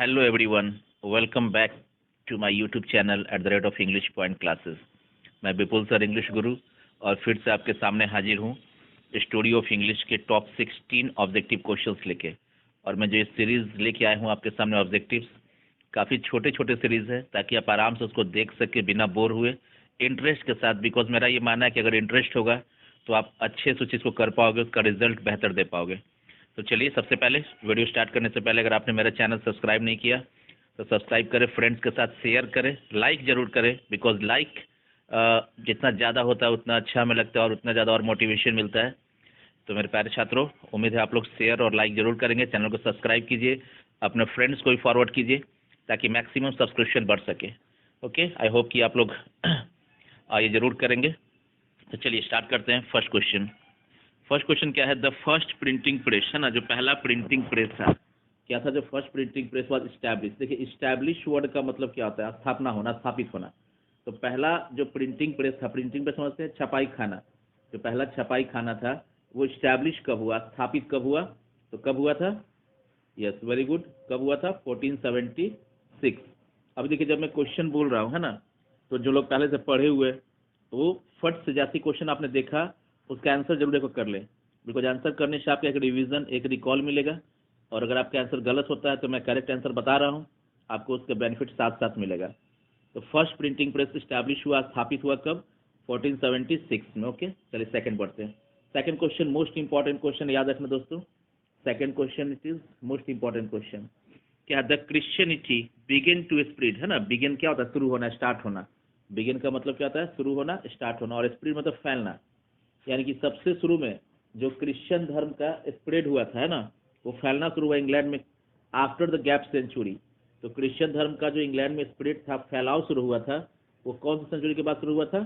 Hello everyone, welcome back to my YouTube channel @ English Point Classes। मैं विपुल sir English गुरु और फिर से आपके सामने हाजिर हूँ स्टोरी ऑफ इंग्लिश के टॉप 16 ऑब्जेक्टिव क्वेश्चंस लेके। और मैं जो इस सीरीज़ लेके आया हूँ आपके सामने ऑब्जेक्टिव्स, काफ़ी छोटे छोटे सीरीज़ है ताकि आप आराम से उसको देख सके बिना बोर हुए, इंटरेस्ट के साथ। बिकॉज मेरा ये मानना है कि अगर इंटरेस्ट होगा तो आप अच्छे से उस चीज़ को कर पाओगे, उसका रिजल्ट बेहतर दे पाओगे। तो चलिए, सबसे पहले वीडियो स्टार्ट करने से पहले अगर आपने मेरा चैनल सब्सक्राइब नहीं किया तो सब्सक्राइब करें, फ्रेंड्स के साथ शेयर करें, लाइक ज़रूर करें। बिकॉज लाइक जितना ज़्यादा होता है उतना अच्छा हमें लगता है और उतना ज़्यादा और मोटिवेशन मिलता है। तो मेरे प्यारे छात्रों, उम्मीद है आप लोग शेयर और लाइक ज़रूर करेंगे। चैनल को सब्सक्राइब कीजिए, अपने फ्रेंड्स को भी फॉरवर्ड कीजिए ताकि मैक्सिमम सब्सक्रिप्शन बढ़ सके। ओके, आई होप कि आप लोग ये ज़रूर करेंगे। तो चलिए स्टार्ट करते हैं। फर्स्ट क्वेश्चन क्या है? द फर्स्ट प्रिंटिंग प्रेस, है ना, जो पहला प्रिंटिंग प्रेस था, क्या था? जो first printing press was establish. देखिए, इस्टेब्लिश वर्ड का मतलब क्या होता है? स्थापना होना, स्थापित होना। तो पहला जो प्रिंटिंग प्रेस था, प्रिंटिंग प्रेस समझते हैं छपाई खाना, जो पहला छपाई खाना था वो इस्टेब्लिश कब हुआ, स्थापित कब हुआ? तो कब हुआ था? Yes, very good. कब हुआ था? 1476। अब देखिए, जब मैं क्वेश्चन बोल रहा हूँ, है ना, तो जो लोग पहले से पढ़े हुए तो वो फट से जाती क्वेश्चन आपने देखा, उसका आंसर जरूर एक करले। बिकॉज आंसर करने से आपको एक रिवीजन, एक रिकॉल मिलेगा। और अगर आपका आंसर गलत होता है तो मैं करेक्ट आंसर बता रहा हूँ, आपको उसका बेनिफिट साथ साथ मिलेगा। तो फर्स्ट प्रिंटिंग प्रेस स्टैब्लिश हुआ, स्थापित हुआ कब? 1476 में। ओके, चलिए सेकंड पढ़ते हैं। Second question most important question, याद रखना दोस्तों। Second question, it is most important question. क्या? The Christianity begin to spread, है ना। बिगिन क्या होता है? शुरू होना, स्टार्ट होना। बिगिन का मतलब क्या होता है? शुरू होना, स्टार्ट होना। और स्प्रेड मतलब फैलना। यानी कि सबसे शुरू में जो क्रिश्चियन धर्म का स्प्रेड हुआ था, है ना, वो फैलना शुरू हुआ इंग्लैंड में आफ्टर द गैप सेंचुरी। तो क्रिश्चियन धर्म का जो इंग्लैंड में स्प्रेड था, फैलाव शुरू हुआ था, वो कौन सी सेंचुरी के बाद शुरू हुआ था?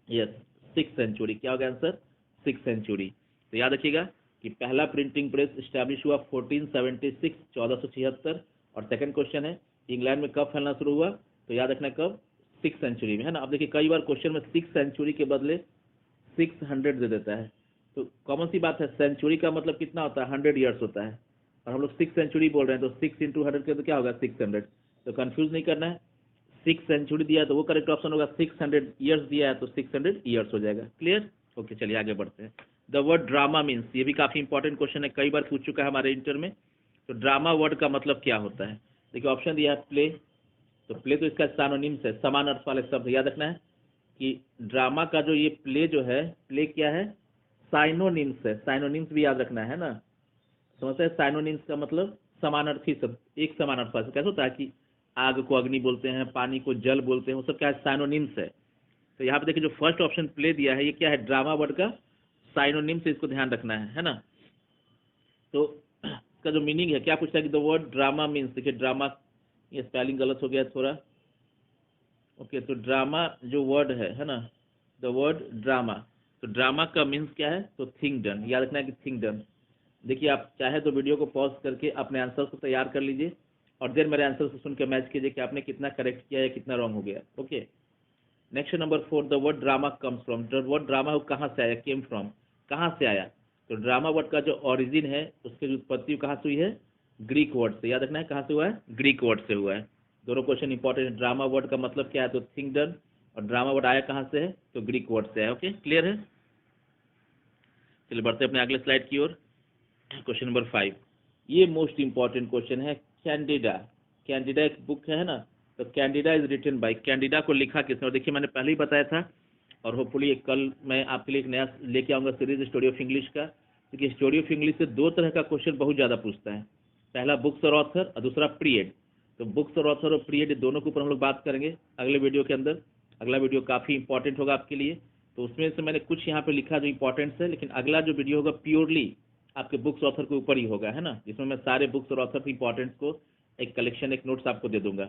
Yes, 6th century. क्या होगा आंसर? 6th century. तो याद रखिएगा कि पहला प्रिंटिंग प्रेस स्टैब्लिश हुआ 1476, 1476। और सेकंड क्वेश्चन है, इंग्लैंड में कब फैलना शुरू हुआ? तो याद रखना कब? 6th सेंचुरी में, है ना। अब देखिए, कई बार क्वेश्चन में 6th सेंचुरी के बदले 600 दे देता है। तो कॉमन सी बात है, सेंचुरी का मतलब कितना होता है? 100 ईयर्स होता है। और हम लोग 6th सेंचुरी बोल रहे हैं, तो 6 × 100 के तो क्या होगा? 600। तो कंफ्यूज नहीं करना है। 6th सेंचुरी दिया है तो वो करेक्ट ऑप्शन होगा। 600 ईयर्स दिया है तो 600 ईयर्स हो जाएगा। क्लियर? ओके, चलिए आगे बढ़ते हैं। द वर्ड ड्रामा मीन्स, ये भी काफी इंपॉर्टेंट क्वेश्चन है, कई बार पूछ चुका है हमारे इंटर में। तो ड्रामा वर्ड का मतलब क्या होता है? देखिए, ऑप्शन दिया है प्ले। तो प्ले तो इसका साइनोनिम्स है, समान अर्थ वाले शब्द। याद रखना है कि ड्रामा का जो ये प्ले जो है, प्ले क्या है? साइनोनिम्स है। साइनोनिम्स भी याद रखना है ना। समझते हैं? साइनोनिम्स का मतलब समानार्थी शब्द, एक समानार्थी शब्द। कैसे होता है कि आग को अग्नि बोलते हैं, पानी को जल बोलते हैं, वो सब क्या है? साइनोनिम्स है। तो यहाँ पे देखिए, जो फर्स्ट ऑप्शन प्ले दिया है, ये क्या है? ड्रामा वर्ड का साइनोनिम्स है, इसको ध्यान रखना है ना। तो इसका जो मीनिंग है, क्या पूछता है कि द वर्ड ड्रामा मीन्स, देखिए ड्रामा, ये स्पेलिंग गलत हो गया थोड़ा। ओके, तो ड्रामा जो वर्ड है ना, द वर्ड ड्रामा। तो ड्रामा का मीन्स क्या है? तो थिंग डन। याद रखना है कि थिंग डन। देखिए, आप चाहे तो वीडियो को पॉज करके अपने आंसर को तैयार कर लीजिए और देर मेरे आंसर को सुन के मैच कीजिए कि आपने कितना करेक्ट किया या कितना रॉन्ग हो गया। Okay, next number 4, the word drama comes from. The word drama वो कहाँ से आया? केम फ्रॉम, कहाँ से आया? तो ड्रामा वर्ड का जो ओरिजिन है, उसकी जो उत्पत्ति कहाँ से हुई है? ग्रीक वर्ड से। याद रखना है कहाँ से हुआ है? ग्रीक वर्ड से हुआ है। दोनों क्वेश्चन इंपॉर्टेंट है। ड्रामा वर्ड का मतलब क्या है? तो थिंक डन। और ड्रामा वर्ड आया कहाँ से है? तो ग्रीक वर्ड से है। ओके, क्लियर है? चलिए बढ़ते हैं अपने अगले स्लाइड की ओर। क्वेश्चन नंबर 5, ये मोस्ट इंपॉर्टेंट क्वेश्चन है। कैंडिडा, कैंडिडा एक बुक है ना। तो Candida is written by, Candida को लिखा किसने? और देखिए, मैंने पहले ही बताया था और होपफुली कल मैं आपके लिए एक नया लेके आऊँगा सीरीज स्टोरी ऑफ इंग्लिश का। क्योंकि स्टोरी ऑफ इंग्लिश से दो तरह का क्वेश्चन बहुत ज़्यादा पूछता है। पहला बुक्स और ऑथर और दूसरा पीरियड। तो बुक्स और ऑथर और पीरियड दोनों के ऊपर हम लोग बात करेंगे अगले वीडियो के अंदर। अगला वीडियो काफ़ी इंपॉर्टेंट होगा आपके लिए। तो उसमें से मैंने कुछ यहाँ पे लिखा जो इंपॉर्टेंट है, लेकिन अगला जो वीडियो होगा प्योरली आपके बुक्स ऑथर के ऊपर ही होगा, है ना, जिसमें मैं सारे बुक्स और ऑथर के इंपॉर्टेंस को एक कलेक्शन, एक नोट्स आपको दे दूंगा।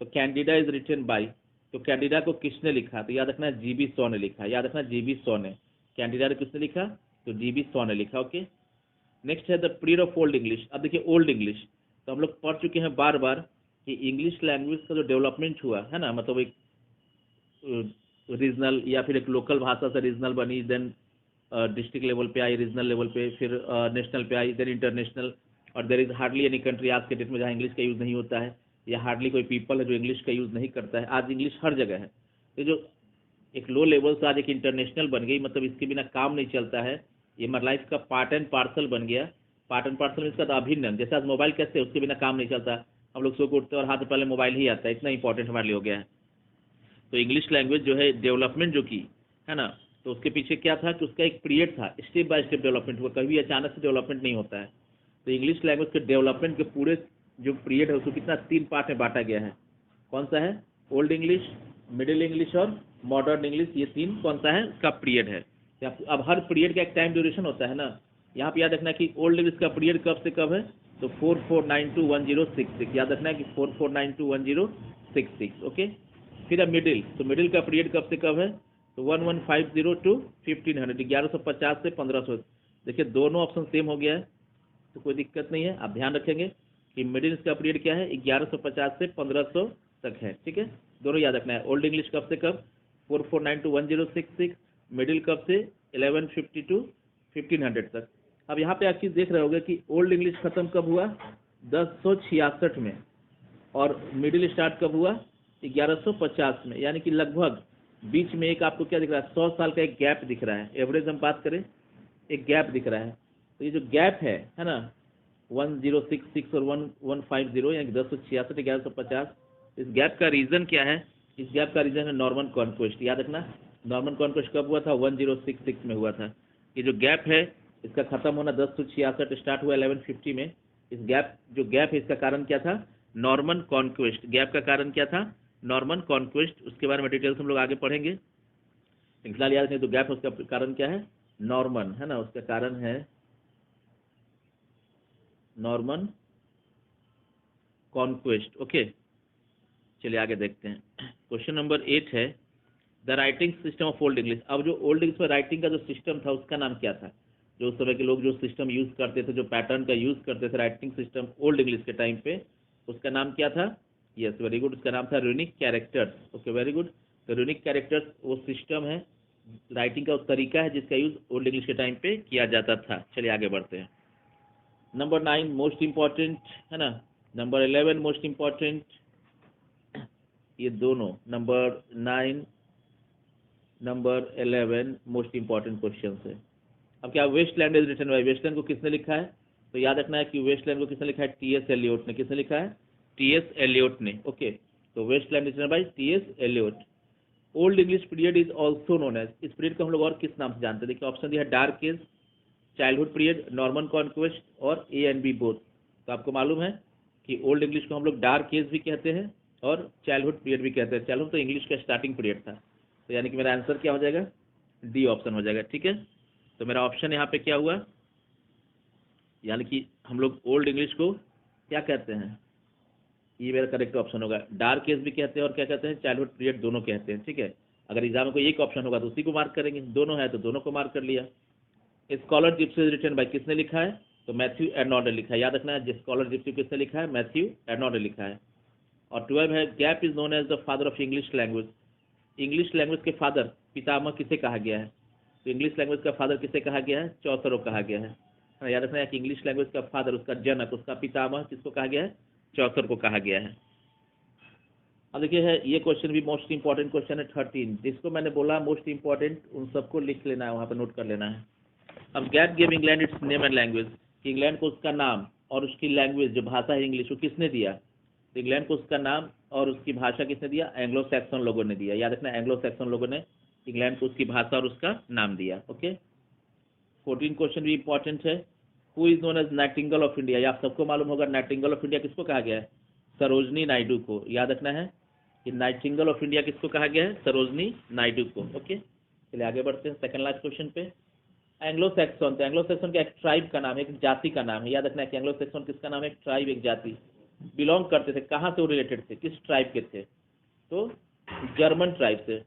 तो कैंडिडा इज रिटन बाय, तो कैंडिडा को किसने लिखा? तो याद रखना जीबी शॉ ने लिखा। याद रखना जीबी शॉ ने। कैंडिडा ने किसने लिखा? तो जीबी शॉ ने लिखा। ओके, नेक्स्ट है the period of old English. अब देखिए, ओल्ड इंग्लिश तो हम लोग पढ़ चुके हैं बार बार कि इंग्लिश लैंग्वेज का जो डेवलपमेंट हुआ है ना, मतलब एक रीजनल या फिर एक लोकल भाषा से रीजनल बनी, देन डिस्ट्रिक्ट लेवल पे आई, रीजनल लेवल पे, फिर नेशनल पे आई, देन इंटरनेशनल। और there is hardly any country आज के डेट में जहाँ इंग्लिश का यूज़ नहीं होता है, या हार्डली कोई पीपल है जो इंग्लिश का यूज़ नहीं करता है। आज इंग्लिश हर जगह है। ये जो एक लो लेवल से आज एक इंटरनेशनल बन गई, मतलब इसके बिना काम नहीं चलता है। ये हमारी लाइफ का पार्ट एंड पार्सल बन गया। पार्ट एंड पार्सल इसका अभिन्न अंग। जैसे आज मोबाइल कैसे है, उसके बिना काम नहीं चलता। हम लोग सो के उठते हैं और हाथ में पहले मोबाइल ही आता है, इतना इंपॉर्टेंट हमारे लिए हो गया है। तो इंग्लिश लैंग्वेज जो है डेवलपमेंट जो की है ना, तो उसके पीछे क्या था कि उसका एक पीरियड था, स्टेप बाय स्टेप डेवलपमेंट हुआ, कभी अचानक से डेवलपमेंट नहीं होता है। तो इंग्लिश लैंग्वेज के डेवलपमेंट के पूरे जो पीरियड है उसको कितना 3 पार्ट में बांटा गया है। कौन सा है? ओल्ड इंग्लिश, मिडिल इंग्लिश और मॉडर्न इंग्लिश। ये 3 कौन सा है? उसका पीरियड है। अब हर पीरियड का एक टाइम ड्यूरेशन होता है ना। यहाँ पे याद रखना है कि ओल्ड इंग्लिश का पीरियड कब से कब है, तो 44921066 याद रखना है कि 44921066। ओके। फिर अब मिडिल, तो मिडिल का पीरियड कब से कब है, तो 1150 टू 1500, 1150 से 1500। देखिए दोनों ऑप्शन सेम हो गया है, तो कोई दिक्कत नहीं है। आप ध्यान रखेंगे कि मिडिल का पीरियड क्या है, 1150 से 1500 तक है। ठीक है, दोनों याद रखना है। ओल्ड इंग्लिश कब से कब, 44921066। मिडिल कब से 1150 टू 1500 तक। अब यहाँ पे आप चीज़ देख रहे होगे कि ओल्ड इंग्लिश खत्म कब हुआ, 1066 में, और मिडिल स्टार्ट कब हुआ, 1150 में। यानी कि लगभग बीच में एक आपको क्या दिख रहा है, 100 साल का एक गैप दिख रहा है। एवरेज हम बात करें, एक गैप दिख रहा है। तो ये जो गैप है ना, 1066 और 1150, यानी 1066 1150, इस गैप का रीज़न क्या है? इस गैप का रीज़न है नॉर्मन कॉन्क्वेस्ट। याद रखना, नॉर्मन कॉन्क्वेस्ट कब हुआ था, 1066 में हुआ था। ये जो गैप है इसका खत्म होना 1066 स्टार्ट हुआ 1150 में। इस गैप जो गैप है इसका कारण क्या था, नॉर्मन कॉन्क्वेस्ट। गैप का कारण क्या था, नॉर्मन कॉन्क्वेस्ट। उसके बारे में डिटेल्स हम लोग आगे पढ़ेंगे। फिलहाल याद रखें, तो गैप उसका कारण क्या है, नॉर्मन, है ना, उसका कारण है नॉर्मन कॉन्क्वेस्ट। ओके, चलिए आगे देखते हैं। क्वेश्चन नंबर 8 है, the writing system of old English. अब जो ओल्ड इंग्लिश में राइटिंग का जो सिस्टम था उसका नाम क्या था? जो उस समय के लोग जो सिस्टम यूज करते थे, जो पैटर्न का यूज करते थे राइटिंग सिस्टम ओल्ड इंग्लिश के टाइम पे, उसका नाम क्या था? यस, वेरी गुड, उसका नाम था runic characters. Okay, very good. तो रूनिक कैरेक्टर्स वो सिस्टम है, राइटिंग का तरीका है जिसका यूज ओल्ड इंग्लिश के टाइम पे किया जाता था। चलिए आगे बढ़ते हैं। नंबर 9 मोस्ट इंपॉर्टेंट, है ना। Number 11 most important. ये दोनों number 9 number 11 most important question है। अब क्या wasteland is written by, wasteland को किसने लिखा है? तो याद रखना है कि वेस्टलैंड को किसने लिखा है, टी.एस. एलियोट ने। किसने लिखा है? टी.एस. एलियोट ने। ओके, तो Wasteland is written by T S. Eliot. Old English period is also known as, इस पीरियड को हम लोग और किस नाम से जानते हैं? देखिए ऑप्शन दिया है, dark age, childhood period, Norman conquest और ए एंड बी बोथ। तो आपको मालूम है कि ओल्ड इंग्लिश को हम लोग डार्क एज भी कहते हैं और चाइल्डहुड पीरियड भी कहते हैं। चाइल्डहुड तो इंग्लिश का स्टार्टिंग पीरियड था। तो यानी कि मेरा आंसर क्या हो जाएगा, डी ऑप्शन हो जाएगा। ठीक है, तो मेरा ऑप्शन यहाँ पे क्या हुआ, यानी कि हम लोग ओल्ड इंग्लिश को क्या कहते हैं, ये मेरा करेक्ट ऑप्शन होगा। डार्क एज भी कहते हैं और क्या कहते हैं, चाइल्डहुड पीरियड दोनों कहते हैं। ठीक है, अगर एग्जाम में कोई एक ऑप्शन होगा तो उसी को मार्क करेंगे, दोनों है तो दोनों को मार्क कर लिया। स्कॉलर जिप्सी रिटन बाय, किसने लिखा है? तो मैथ्यू एर्नॉल्ड ने लिखा है। याद रखना है, स्कॉलर जिप्सी किसने लिखा है, मैथ्यू एर्नॉल्ड ने लिखा है। और 12 है, gap is known as the father of English language. English language के फादर, पितामह किसे कहा गया है? तो इंग्लिश लैंग्वेज का फादर किसे कहा गया है? चौसर को कहा गया है। याद रखना है कि इंग्लिश लैंग्वेज का फादर, उसका जनक, उसका पितामह किसको कहा गया है? चौसर को कहा गया है। अब देखिए है, ये क्वेश्चन भी मोस्ट इंपॉर्टेंट क्वेश्चन है 13, जिसको मैंने बोला मोस्ट इंपॉर्टेंट, उन सबको लिख लेना है, वहाँ पर नोट कर लेना है। अब gap give England it's name and language, कि इंग्लैंड को उसका नाम और उसकी लैंग्वेज जो भाषा है इंग्लिश, वो किसने दिया? तो इंग्लैंड को उसका नाम और उसकी भाषा किसने दिया? एंग्लो सैक्सन लोगों ने दिया। याद रखना, एंग्लो सैक्सन लोगों ने इंग्लैंड को उसकी भाषा और उसका नाम दिया। ओके, 14 क्वेश्चन भी इंपॉर्टेंट है। Who is known as nightingale of India? ये आप सबको मालूम होगा, नाइटिंगेल ऑफ इंडिया किसको कहा गया है? सरोजनी नायडू को। याद रखना है कि नाइटिंगेल ऑफ इंडिया किसको कहा गया है? सरोजनी नायडू को। ओके, चलिए आगे बढ़ते हैं सेकंड लास्ट क्वेश्चन पे। एंग्लो सैक्सन, तो एंग्लो सैक्सन का एक ट्राइब का नाम है, एक जाति का नाम है। याद रखना है कि एंग्लो सैक्सन किसका नाम है? एक ट्राइब, एक जाति। बिलोंग करते थे, कहाँ से वो रिलेटेड थे, किस ट्राइब के थे? तो जर्मन ट्राइब से।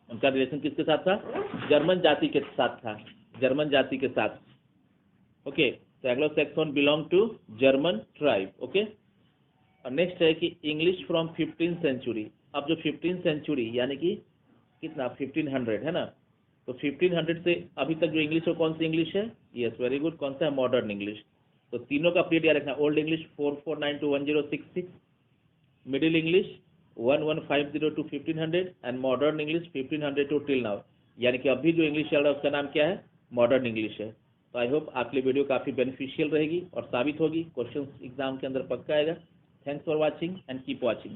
उनका रिलेशन किसके साथ था? जर्मन जाति के साथ था, जर्मन जाति के साथ। ओके, तो Anglo Saxon belong to German tribe. Okay, और नेक्स्ट है कि इंग्लिश फ्रॉम 15th सेंचुरी। अब जो 15th सेंचुरी यानी कि कितना, 1500 है ना, तो 1500 से अभी तक जो इंग्लिश है कौन सी इंग्लिश है? यस, वेरी गुड, कौन सा है? Modern English. तो तीनों का पीरियड याद रखना। Old English 44921066, middle English 1150 to 1500 and modern English 1500 to till now. यानी कि अभी जो इंग्लिश चल रहा है उसका नाम क्या है? मॉडर्न इंग्लिश है। तो आई होप आपके लिए वीडियो काफ़ी बेनिफिशियल रहेगी और साबित होगी। क्वेश्चन एग्जाम के अंदर पक्का आएगा। Thanks for watching and keep watching.